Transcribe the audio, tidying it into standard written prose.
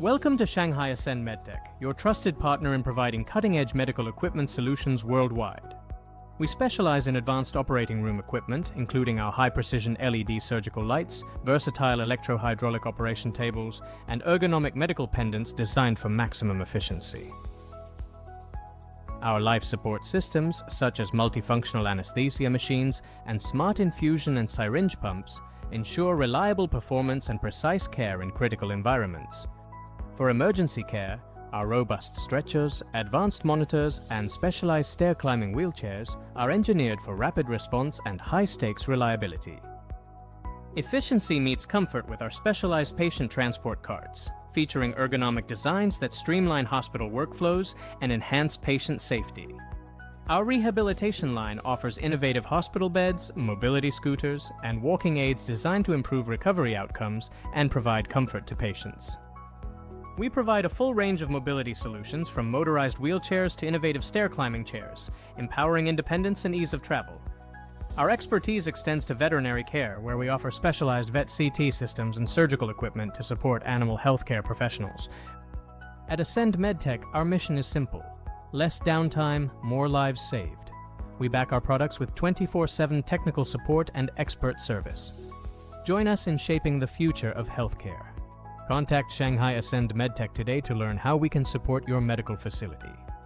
Welcome to Shanghai Ascend Medtech, your trusted partner in providing cutting-edge medical equipment solutions worldwide. We specialize in advanced operating room equipment, including our high-precision LED surgical lights, versatile electro-hydraulic operation tables, and ergonomic medical pendants designed for maximum efficiency. Our life support systems, such as multifunctional anesthesia machines and smart infusion and syringe pumps, ensure reliable performance and precise care in critical environments. For emergency care, our robust stretchers, advanced monitors, and specialized stair-climbing wheelchairs are engineered for rapid response and high-stakes reliability. Efficiency meets comfort with our specialized patient transport carts, featuring ergonomic designs that streamline hospital workflows and enhance patient safety. Our rehabilitation line offers innovative hospital beds, mobility scooters, and walking aids designed to improve recovery outcomes and provide comfort to patients. We provide a full range of mobility solutions, from motorized wheelchairs to innovative stair-climbing chairs, empowering independence and ease of travel. Our expertise extends to veterinary care, where we offer specialized vet CT systems and surgical equipment to support animal healthcare professionals. At Ascend Medtech, our mission is simple: less downtime, more lives saved. We back our products with 24/7 technical support and expert service. Join us in shaping the future of healthcare. Contact Shanghai Ascend Medtech today to learn how we can support your medical facility.